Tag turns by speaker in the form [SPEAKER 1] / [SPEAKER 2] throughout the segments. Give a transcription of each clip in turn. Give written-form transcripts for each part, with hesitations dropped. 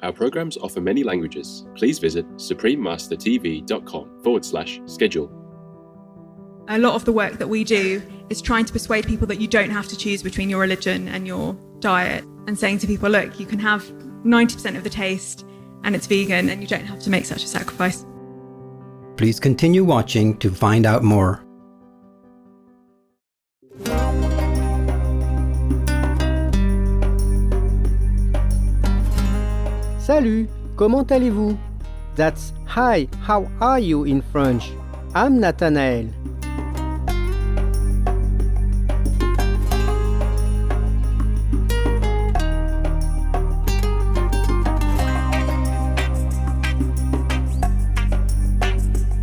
[SPEAKER 1] Our programs offer many languages. Please visit suprememastertv.com/schedule.
[SPEAKER 2] A lot of the work that we do is trying to persuade people that you don't have to choose between your religion and your diet, and saying to people, look, you can have 90% of the taste and it's vegan and you don't have to make such a sacrifice.
[SPEAKER 3] Please continue watching to find out more.
[SPEAKER 4] Salut, comment allez-vous? That's hi, how are you in French? I'm Nathanael.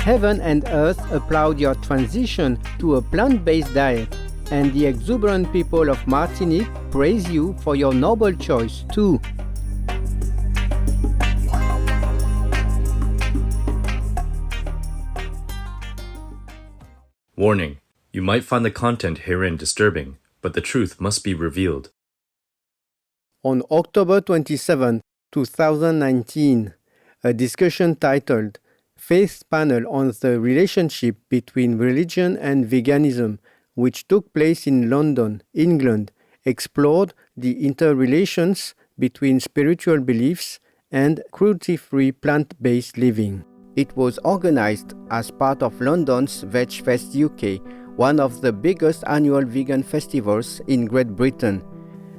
[SPEAKER 4] Heaven and earth applaud your transition to a plant-based diet, and the exuberant people of Martinique praise you for your noble choice too.
[SPEAKER 5] Warning: you might find the content herein disturbing, but the truth must be revealed.
[SPEAKER 4] On October 27, 2019, a discussion titled Faith Panel on the Relationship Between Religion and Veganism, which took place in London, England, explored the interrelations between spiritual beliefs and cruelty-free plant-based living. It was organized as part of London's VegFest UK, one of the biggest annual vegan festivals in Great Britain,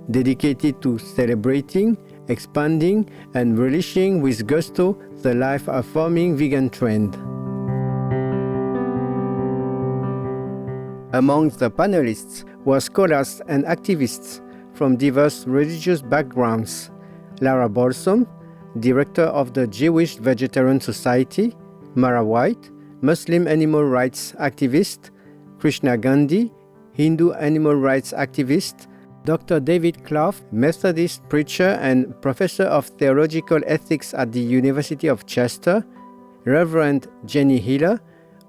[SPEAKER 4] dedicated to celebrating, expanding, and relishing with gusto the life-affirming vegan trend. Amongst the panelists were scholars and activists from diverse religious backgrounds: Lara Balsom, director of the Jewish Vegetarian Society; Mara White, Muslim animal rights activist; Krishna Gandhi, Hindu animal rights activist; Dr. David Clough, Methodist preacher and professor of theological ethics at the University of Chester; Reverend Jenny Hiller,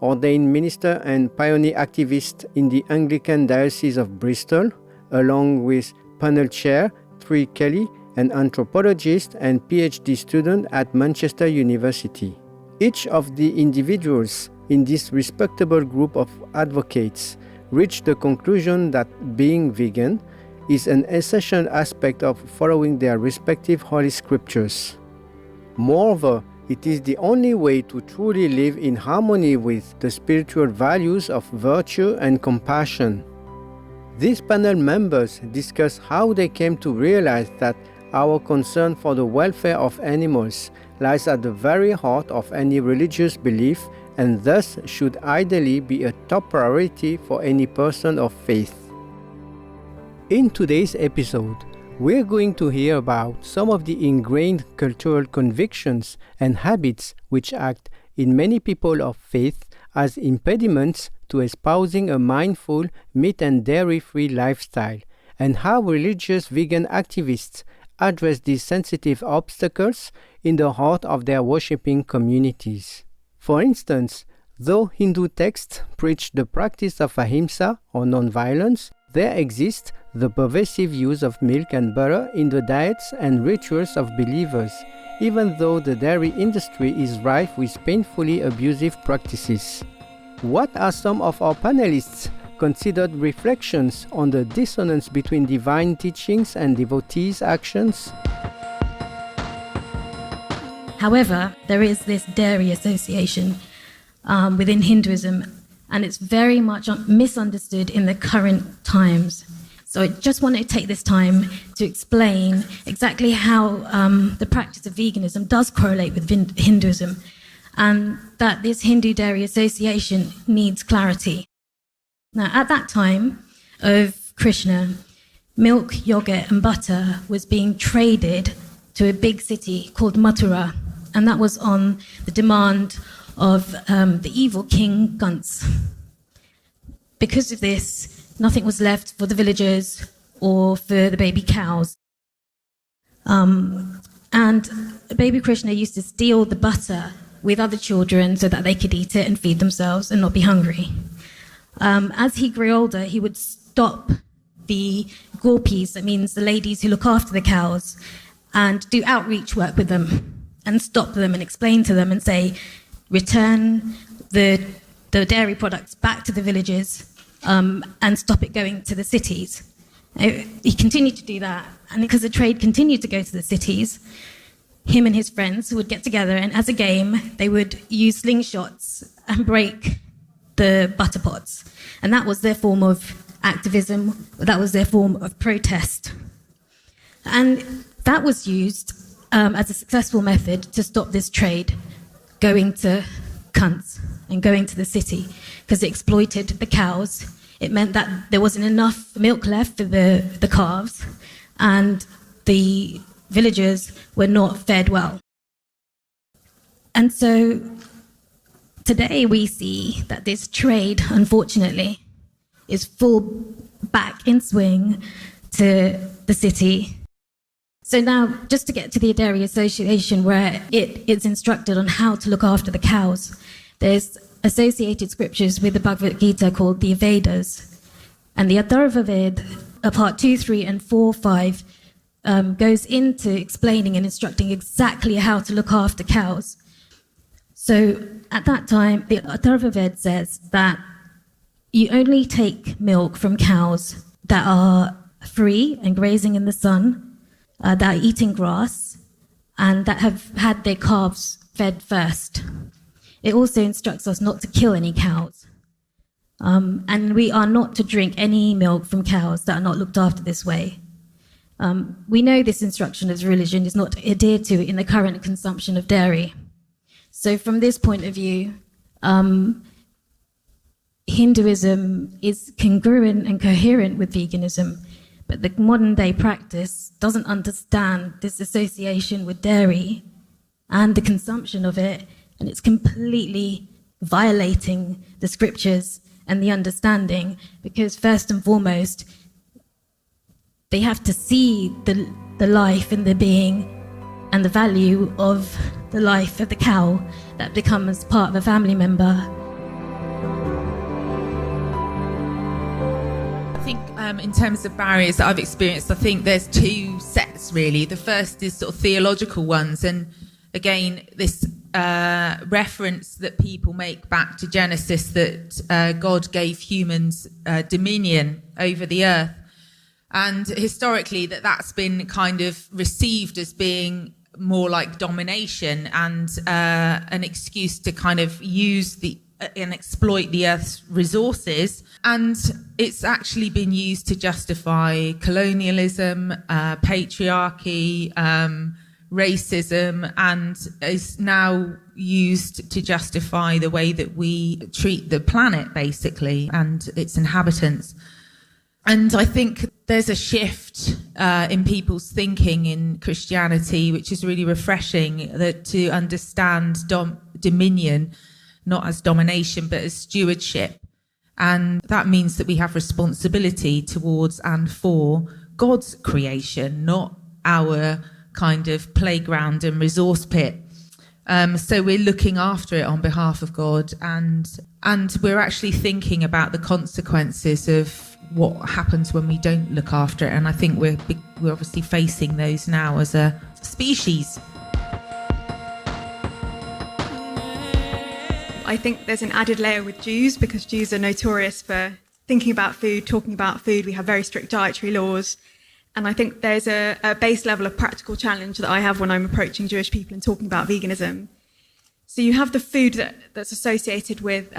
[SPEAKER 4] ordained minister and pioneer activist in the Anglican Diocese of Bristol, along with panel chair Tree Kelly, an anthropologist and PhD student at Manchester University. Each of the individuals in this respectable group of advocates reached the conclusion that being vegan is an essential aspect of following their respective holy scriptures. Moreover, it is the only way to truly live in harmony with the spiritual values of virtue and compassion. These panel members discuss how they came to realize that our concern for the welfare of animals lies at the very heart of any religious belief, and thus should ideally be a top priority for any person of faith. In today's episode, we're going to hear about some of the ingrained cultural convictions and habits which act in many people of faith as impediments to espousing a mindful, meat and dairy-free lifestyle, and how religious vegan activists address these sensitive obstacles in the heart of their worshipping communities. For instance, though Hindu texts preach the practice of ahimsa or non-violence, there exists the pervasive use of milk and butter in the diets and rituals of believers, even though the dairy industry is rife with painfully abusive practices. What are some of our panelists' considered reflections on the dissonance between divine teachings and devotees' actions?
[SPEAKER 6] However, there is this dairy association within Hinduism, and it's very much misunderstood in the current times. So I just want to take this time to explain exactly how the practice of veganism does correlate with Hinduism, and that this Hindu Dairy Association needs clarity. Now, at that time of Krishna, milk, yogurt, and butter was being traded to a big city called Mathura, and that was on the demand of the evil king Gans. Because of this, nothing was left for the villagers or for the baby cows. And baby Krishna used to steal the butter with other children so that they could eat it and feed themselves and not be hungry. As he grew older, he would stop the gopis, that means the ladies who look after the cows, and do outreach work with them and stop them and explain to them and say, return the dairy products back to the villages and stop it going to the cities. He continued to do that, and because the trade continued to go to the cities, him and his friends would get together, and as a game, they would use slingshots and break the butter pots. And that was their form of activism, that was their form of protest. And that was used as a successful method to stop this trade going to cunts and going to the city, because it exploited the cows. It meant that there wasn't enough milk left for the calves, and the villagers were not fed well. And so today we see that this trade, unfortunately, is full back in swing to the city. So now, just to get to the Dairy Association, where it is instructed on how to look after the cows, there's associated scriptures with the Bhagavad Gita called the Vedas. And the Atharva Ved, part 2, 3, and 4, 5, goes into explaining and instructing exactly how to look after cows. So at that time, the Atharva Ved says that you only take milk from cows that are free and grazing in the sun, that are eating grass, and that have had their calves fed first. It also instructs us not to kill any cows. And we are not to drink any milk from cows that are not looked after this way. We know this instruction as religion is not adhered to in the current consumption of dairy. So from this point of view, Hinduism is congruent and coherent with veganism, but the modern day practice doesn't understand this association with dairy and the consumption of it, and it's completely violating the scriptures and the understanding, because first and foremost, they have to see the life and the being and the value of the life of the cow that becomes part of a family member.
[SPEAKER 7] I think in terms of barriers that I've experienced, I think there's two sets really. The first is sort of theological ones, and again, this reference that people make back to Genesis that God gave humans dominion over the earth. And historically, that's been kind of received as being more like domination and an excuse to kind of use and exploit the earth's resources. And it's actually been used to justify colonialism, patriarchy, racism, and is now used to justify the way that we treat the planet, basically, and its inhabitants. And I think there's a shift in people's thinking in Christianity, which is really refreshing, that to understand dominion, not as domination, but as stewardship. And that means that we have responsibility towards and for God's creation, not our kind of playground and resource pit. So we're looking after it on behalf of God, and we're actually thinking about the consequences of what happens when we don't look after it. And I think we're obviously facing those now as a species.
[SPEAKER 2] I think there's an added layer with Jews, because Jews are notorious for thinking about food, talking about food. We have very strict dietary laws. And I think there's a base level of practical challenge that I have when I'm approaching Jewish people and talking about veganism. So you have the food that's associated with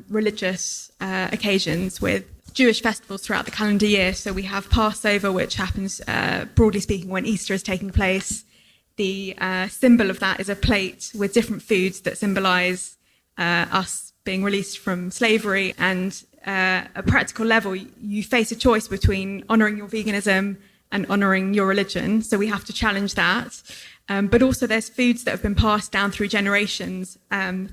[SPEAKER 2] religious occasions, with Jewish festivals throughout the calendar year. So we have Passover, which happens, broadly speaking, when Easter is taking place. The symbol of that is a plate with different foods that symbolize us being released from slavery. And at a practical level, you face a choice between honoring your veganism and honoring your religion. So we have to challenge that. But also there's foods that have been passed down through generations,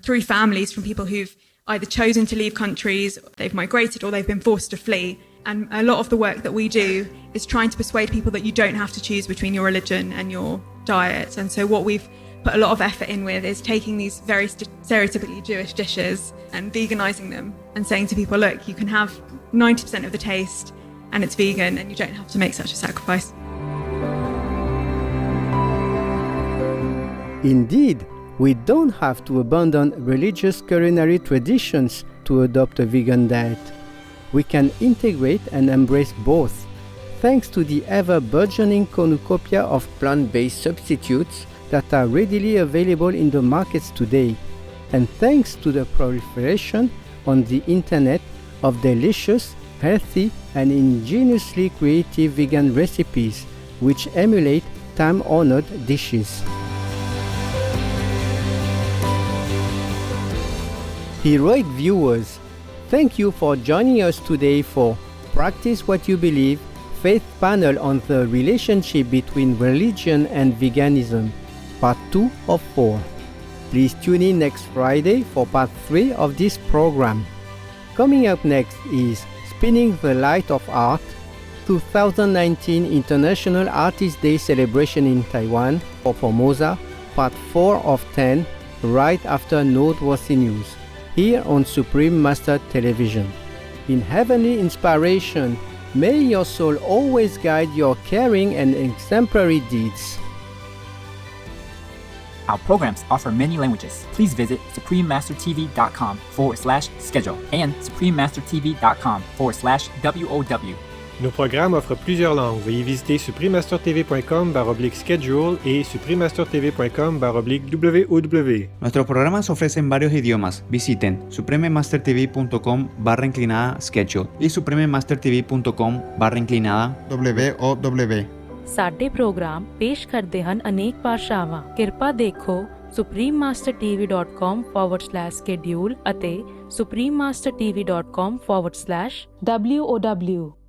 [SPEAKER 2] through families, from people who've either chosen to leave countries, they've migrated, or they've been forced to flee. And a lot of the work that we do is trying to persuade people that you don't have to choose between your religion and your diet. And so what we've put a lot of effort in with is taking these very stereotypically Jewish dishes and veganizing them and saying to people, look, you can have 90% of the taste and it's vegan, and you don't have to make such a sacrifice.
[SPEAKER 4] Indeed, we don't have to abandon religious culinary traditions to adopt a vegan diet. We can integrate and embrace both, thanks to the ever-burgeoning cornucopia of plant-based substitutes that are readily available in the markets today, and thanks to the proliferation on the internet of delicious, healthy, and ingeniously creative vegan recipes which emulate time-honored dishes. Heroic viewers, thank you for joining us today for Practice What You Believe Faith Panel on the relationship between religion and veganism, Part 2 of 4. Please tune in next Friday for Part 3 of this program. Coming up next is Spinning the Light of Art, 2019 International Artist Day celebration in Taiwan for Formosa, Part 4 of 10, right after Noteworthy News, here on Supreme Master Television. In heavenly inspiration, may your soul always guide your caring and exemplary deeds.
[SPEAKER 8] Our programs offer many languages. Please visit suprememastertv.com/schedule and suprememastertv.com/WOW.
[SPEAKER 9] Nos programmes offrent plusieurs langues. Veuillez visiter suprememastertv.com/schedule et suprememastertv.com/WOW.
[SPEAKER 10] Nuestros programas ofrecen varios idiomas. Visiten suprememastertv.com/schedule y suprememastertv.com/WOW.
[SPEAKER 11] ਸਾਡੇ programme ਪੇਸ਼ ਕਰਦੇ ਹਨ ਅਨੇਕ ਭਾਸ਼ਾਵਾਂ। ਕਿਰਪਾ ਦੇਖੋ suprememastertv.com/schedule ਅਤੇ suprememastertv.com/WOW